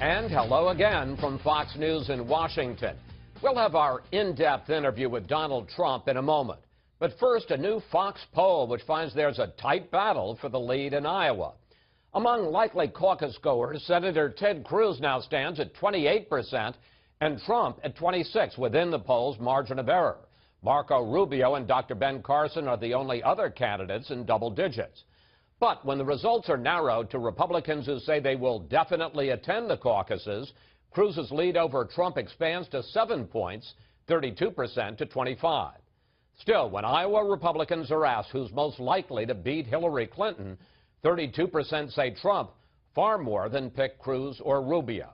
And hello again from Fox News in Washington. We'll have our in-depth interview with Donald Trump in a moment. But first, a new Fox poll which finds there's a tight battle for the lead in Iowa. Among likely caucus goers, Senator Ted Cruz now stands at 28% and Trump at 26%, within the poll's margin of error. Marco Rubio and Dr. Ben Carson are the only other candidates in double digits. But when the results are narrowed to Republicans who say they will definitely attend the caucuses, Cruz's lead over Trump expands to 7 points, 32% to 25%. Still, when Iowa Republicans are asked who's most likely to beat Hillary Clinton, 32% say Trump, far more than pick Cruz or Rubio.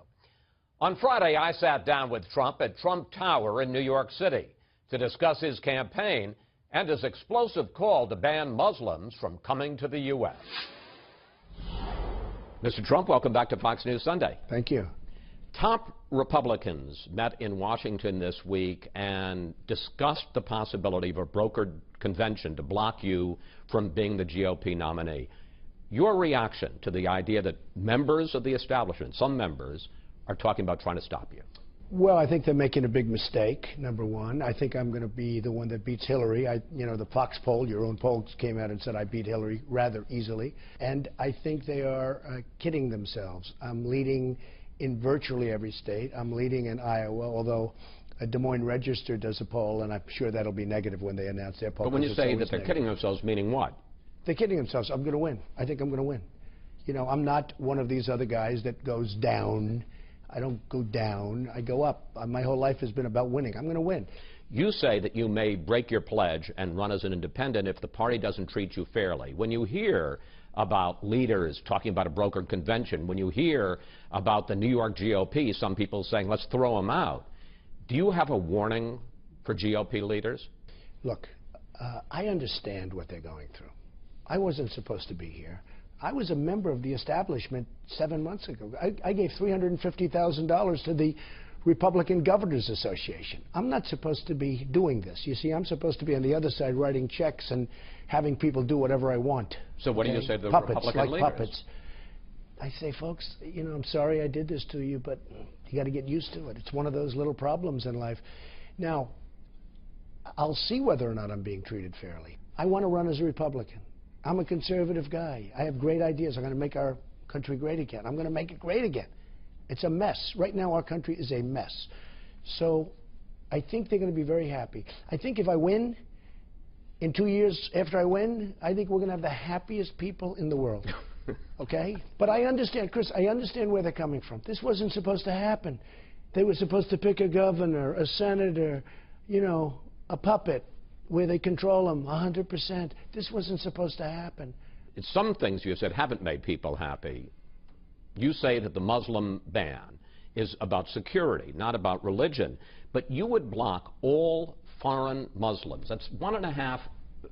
On Friday, I sat down with Trump at Trump Tower in New York City to discuss his campaign and his explosive call to ban Muslims from coming to the U.S. Mr. Trump, welcome back to Fox News Sunday. Thank you. Top Republicans met in Washington this week and discussed the possibility of a brokered convention to block you from being the GOP nominee. Your reaction to the idea that members of the establishment, some members, are talking about trying to stop you? Well, I think they're making a big mistake, number one. I think I'm going to be the one that beats Hillary. The Fox poll, your own poll, came out and said I beat Hillary rather easily. And I think they are kidding themselves. I'm leading in virtually every state. I'm leading in Iowa, although a Des Moines Register does a poll, and I'm sure that'll be negative when they announce their poll. But when you say that they're kidding themselves, meaning what? They're kidding themselves. I'm going to win. I think I'm going to win. You know, I'm not one of these other guys that goes down. I don't go down, I go up. My whole life has been about winning. I'm going to win. You say that you may break your pledge and run as an independent if the party doesn't treat you fairly. When you hear about leaders talking about a brokered convention, when you hear about the New York GOP, some people saying, let's throw them out, do you have a warning for GOP leaders? Look, I understand what they're going through. I wasn't supposed to be here. I was a member of the establishment 7 months ago. I gave $350,000 to the Republican Governors Association. I'm not supposed to be doing this. You see, I'm supposed to be on the other side writing checks and having people do whatever I want. So what do you say to the puppets, Republican like leaders? Puppets. I say, folks, you know, I'm sorry I did this to you, but you got to get used to it. It's one of those little problems in life. Now, I'll see whether or not I'm being treated fairly. I want to run as a Republican. I'm a conservative guy. I have great ideas. I'm going to make our country great again. I'm going to make it great again. It's a mess. Right now, our country is a mess. So I think they're going to be very happy. I think if I win, in 2 years after I win, I think we're going to have the happiest people in the world. Okay? But I understand, Chris, I understand where they're coming from. This wasn't supposed to happen. They were supposed to pick a governor, a senator, you know, a puppet, where they control them 100%. This wasn't supposed to happen. It's some things you said haven't made people happy. You say that the Muslim ban is about security, not about religion. But you would block all foreign Muslims. That's 1.5,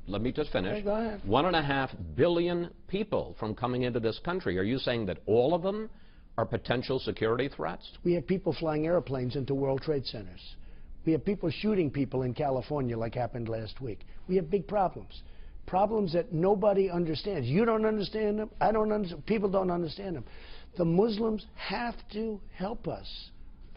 let me just finish, Okay, go ahead. 1.5 billion people from coming into this country. Are you saying that all of them are potential security threats? We have people flying airplanes into World Trade Centers. We have people shooting people in California like happened last week. We have big problems. Problems that nobody understands. You don't understand them. I don't understand. People don't understand them. The Muslims have to help us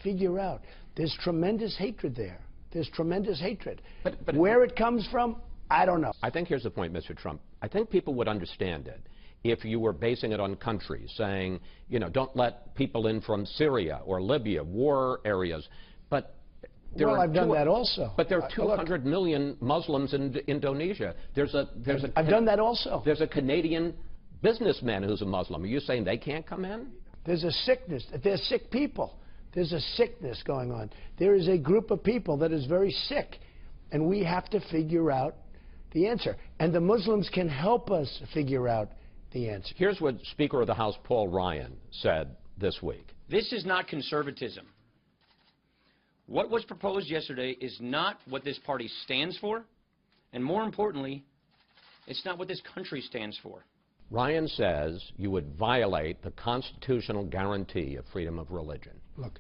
figure out. There's tremendous hatred there. There's tremendous hatred. But where it comes from, I don't know. I think here's the point, Mr. Trump. I think people would understand it if you were basing it on countries, saying, you know, don't let people in from Syria or Libya, war areas. But well, I've done that also. But there are 200 million Muslims in Indonesia. I've done that also. There's a Canadian businessman who's a Muslim. Are you saying they can't come in? There's a sickness. There's sick people. There's a sickness going on. There is a group of people that is very sick, and we have to figure out the answer. And the Muslims can help us figure out the answer. Here's what Speaker of the House Paul Ryan said this week. This is not conservatism. What was proposed yesterday is not what this party stands for, and more importantly, it's not what this country stands for. Ryan says you would violate the constitutional guarantee of freedom of religion. Look,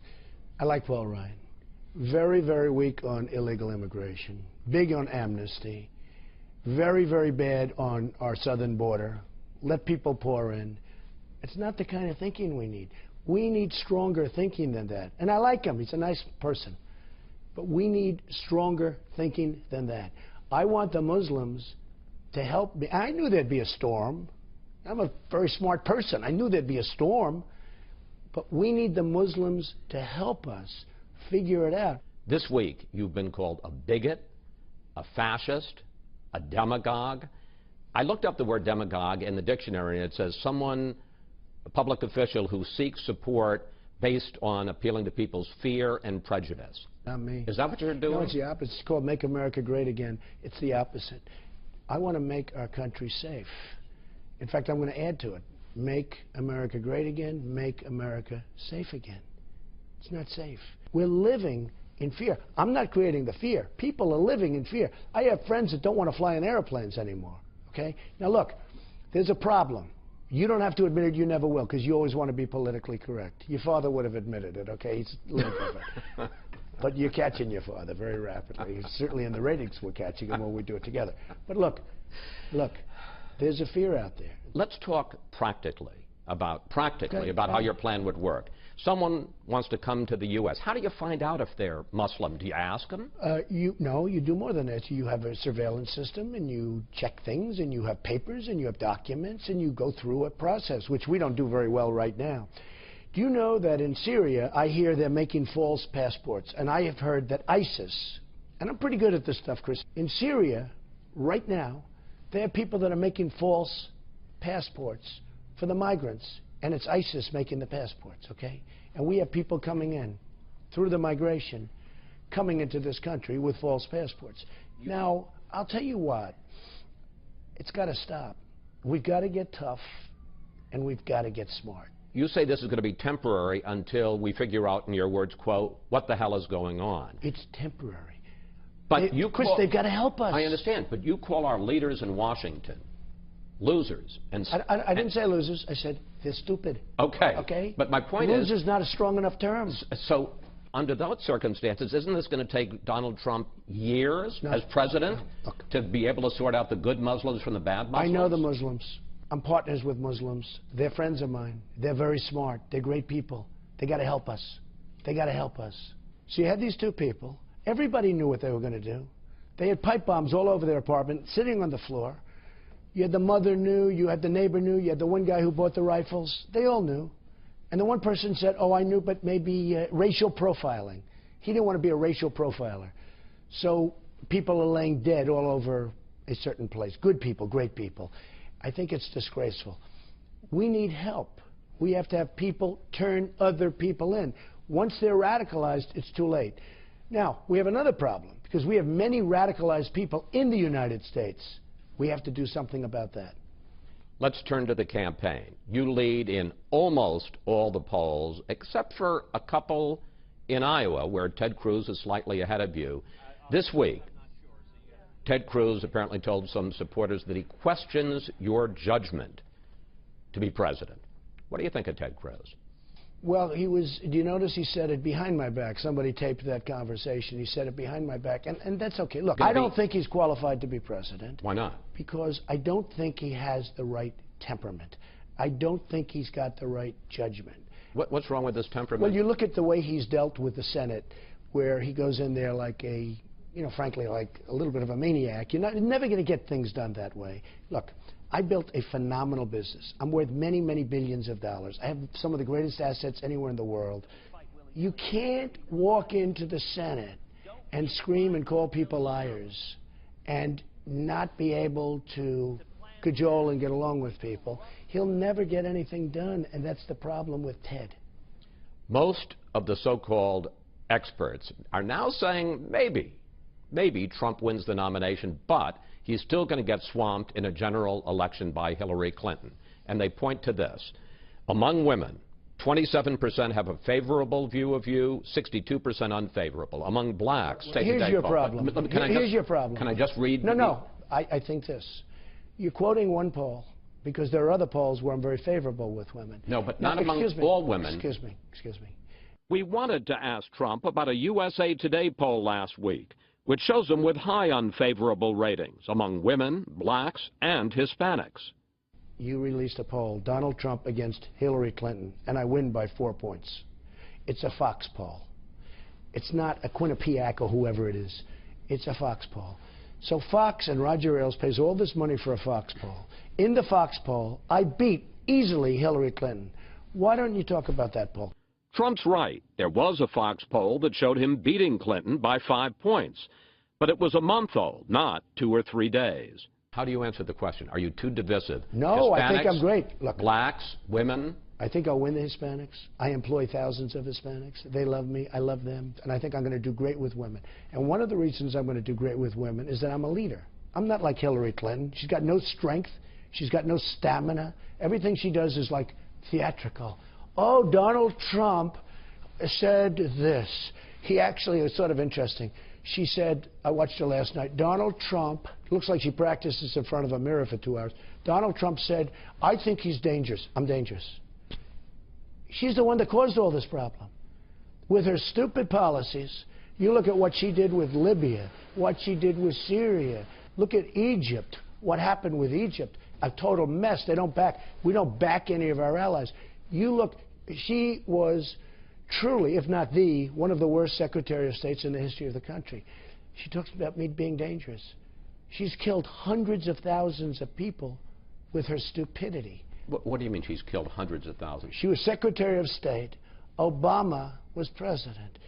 I like Paul Ryan. Very, very weak on illegal immigration, big on amnesty, very, very bad on our southern border, let people pour in. It's not the kind of thinking we need. We need stronger thinking than that. And I like him. He's a nice person. But we need stronger thinking than that. I want the Muslims to help me. I knew there'd be a storm. I'm a very smart person. I knew there'd be a storm. But we need the Muslims to help us figure it out. This week, you've been called a bigot, a fascist, a demagogue. I looked up the word demagogue in the dictionary, and it says someone, a public official who seeks support based on appealing to people's fear and prejudice. Not me. Is that what you're doing? No, it's the opposite. It's called Make America Great Again. It's the opposite. I want to make our country safe. In fact, I'm going to add to it. Make America great again. Make America safe again. It's not safe. We're living in fear. I'm not creating the fear. People are living in fear. I have friends that don't want to fly in airplanes anymore. Okay? Now, look, there's a problem. You don't have to admit it. You never will, because you always want to be politically correct. Your father would have admitted it, okay? He's living with it. But you're catching your father very rapidly. Certainly in the ratings, we're catching him when we do it together. But look, there's a fear out there. Let's talk practically about how your plan would work. Someone wants to come to the U.S. How do you find out if they're Muslim? Do you ask them? No, you do more than that. You have a surveillance system, and you check things, and you have papers, and you have documents, and you go through a process, which we don't do very well right now. Do you know that in Syria, I hear they're making false passports, and I have heard that ISIS, and I'm pretty good at this stuff, Chris, in Syria, right now, there are people that are making false passports for the migrants, and it's ISIS making the passports, okay? And we have people coming in through the migration, coming into this country with false passports. Now, I'll tell you what, it's got to stop. We've got to get tough, and we've got to get smart. You say this is going to be temporary until we figure out, in your words, quote, what the hell is going on. It's temporary. But Chris, they've got to help us. I understand, but you call our leaders in Washington losers. And I didn't say losers. I said they're stupid. Okay. Okay? But my point is... Loser's not a strong enough term. So under those circumstances, isn't this going to take Donald Trump years as president to be able to sort out the good Muslims from the bad Muslims? I know the Muslims. I'm partners with Muslims. They're friends of mine. They're very smart. They're great people. They got to help us. They got to help us. So you had these two people. Everybody knew what they were going to do. They had pipe bombs all over their apartment, sitting on the floor. You had the mother knew, you had the neighbor knew, you had the one guy who bought the rifles. They all knew. And the one person said, oh, I knew, but maybe racial profiling. He didn't want to be a racial profiler. So people are laying dead all over a certain place. Good people, great people. I think it's disgraceful. We need help. We have to have people turn other people in. Once they're radicalized, it's too late. Now, we have another problem, because we have many radicalized people in the United States. We have to do something about that. Let's turn to the campaign. You lead in almost all the polls, except for a couple in Iowa, where Ted Cruz is slightly ahead of you. This week, Ted Cruz apparently told some supporters that he questions your judgment to be president. What do you think of Ted Cruz? Well, do you notice he said it behind my back? Somebody taped that conversation. He said it behind my back, and that's okay. Look, I don't think he's qualified to be president. Why not? Because I don't think he has the right temperament. I don't think he's got the right judgment. What's wrong with this temperament? Well, you look at the way he's dealt with the Senate, where he goes in there like a, frankly, like a little bit of a maniac. You're never going to get things done that way. Look, I built a phenomenal business. I'm worth many, many billions of dollars. I have some of the greatest assets anywhere in the world. You can't walk into the Senate and scream and call people liars and not be able to cajole and get along with people. He'll never get anything done, and that's the problem with Ted. Most of the so-called experts are now saying maybe Trump wins the nomination, but he's still going to get swamped in a general election by Hillary Clinton. And they point to this. Among women, 27% have a favorable view of you, 62% unfavorable. Among blacks, here's your problem. Here's your problem. Can I just read? No. I think this. You're quoting one poll because there are other polls where I'm very favorable with women. No, but not among all women. Excuse me. We wanted to ask Trump about a USA Today poll last week, which shows him with high unfavorable ratings among women, blacks, and Hispanics. you released a poll, Donald Trump against Hillary Clinton, and I win by 4 points. It's a Fox poll. It's not a Quinnipiac or whoever it is. It's a Fox poll. So Fox and Roger Ailes pays all this money for a Fox poll. In the Fox poll, I beat easily Hillary Clinton. Why don't you talk about that poll? Trump's right. There was a Fox poll that showed him beating Clinton by 5 points. But it was a month old, not 2 or 3 days. How do you answer the question? Are you too divisive? No, Hispanics, I think I'm great. Look, blacks, women? I think I'll win the Hispanics. I employ thousands of Hispanics. They love me. I love them. And I think I'm going to do great with women. And one of the reasons I'm going to do great with women is that I'm a leader. I'm not like Hillary Clinton. She's got no strength. She's got no stamina. Everything she does is like theatrical. Oh, Donald Trump said this. He actually, it was sort of interesting. She said, I watched her last night, Donald Trump, looks like she practices in front of a mirror for 2 hours. Donald Trump said, I think he's dangerous. I'm dangerous. She's the one that caused all this problem. With her stupid policies, you look at what she did with Libya, what she did with Syria. Look at Egypt, what happened with Egypt. A total mess. We don't back any of our allies. You look, she was truly, if not the, one of the worst Secretary of States in the history of the country. She talks about me being dangerous. She's killed hundreds of thousands of people with her stupidity. What do you mean she's killed hundreds of thousands? She was Secretary of State. Obama was president.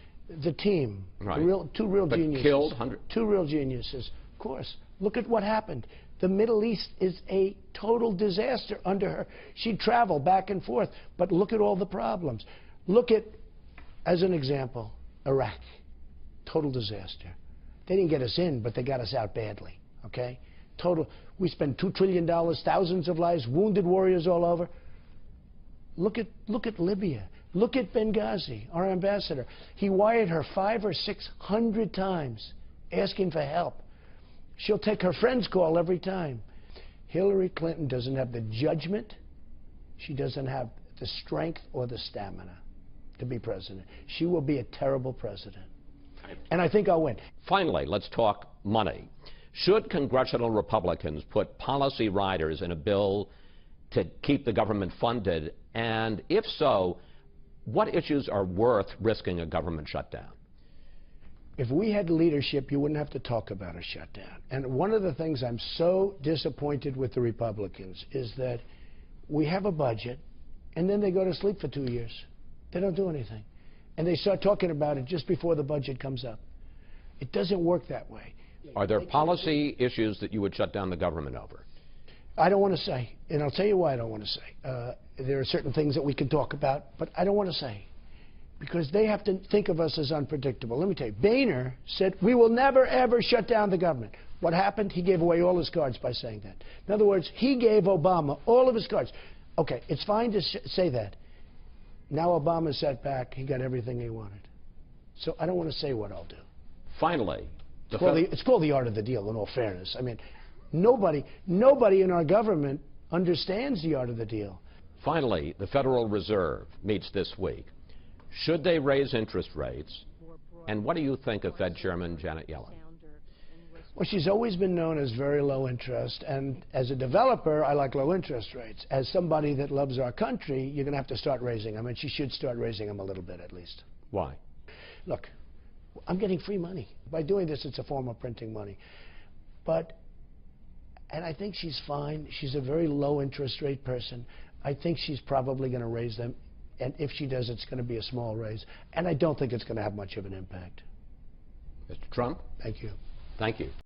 The team, right. Two real geniuses. Killed hundreds? 2 real geniuses. Of course. Look at what happened. The Middle East is a total disaster under her. She'd travel back and forth, but look at all the problems. Look at, as an example, Iraq. Total disaster. They didn't get us in, but they got us out badly, okay? Total. We spent $2 trillion, thousands of lives, wounded warriors all over. Look at Libya. Look at Benghazi, our ambassador. He wired her 500 or 600 times asking for help. She'll take her friend's call every time. Hillary Clinton doesn't have the judgment. She doesn't have the strength or the stamina to be president. She will be a terrible president. And I think I'll win. Finally, let's talk money. Should congressional Republicans put policy riders in a bill to keep the government funded? And if so, what issues are worth risking a government shutdown? If we had leadership, you wouldn't have to talk about a shutdown. And one of the things I'm so disappointed with the Republicans is that we have a budget, and then they go to sleep for 2 years. They don't do anything. And they start talking about it just before the budget comes up. It doesn't work that way. Are there policy issues that you would shut down the government over? I don't want to say, and I'll tell you why I don't want to say. There are certain things that we can talk about, but I don't want to say, because they have to think of us as unpredictable. Let me tell you, Boehner said, we will never, ever shut down the government. What happened? He gave away all his cards by saying that. In other words, he gave Obama all of his cards. Okay, it's fine to say that. Now Obama sat back, he got everything he wanted. So I don't want to say what I'll do. Finally, it's called the art of the deal, in all fairness. I mean, nobody in our government understands the art of the deal. Finally, the Federal Reserve meets this week. Should they raise interest rates? And what do you think of Fed Chairman Janet Yellen? Well, she's always been known as very low interest, and as a developer, I like low interest rates. As somebody that loves our country, you're going to have to start raising them, and she should start raising them a little bit at least. Why? Look, I'm getting free money. By doing this, it's a form of printing money. And I think she's fine. She's a very low interest rate person. I think she's probably going to raise them, and if she does, it's going to be a small raise. And I don't think it's going to have much of an impact. Mr. Trump? Thank you. Thank you.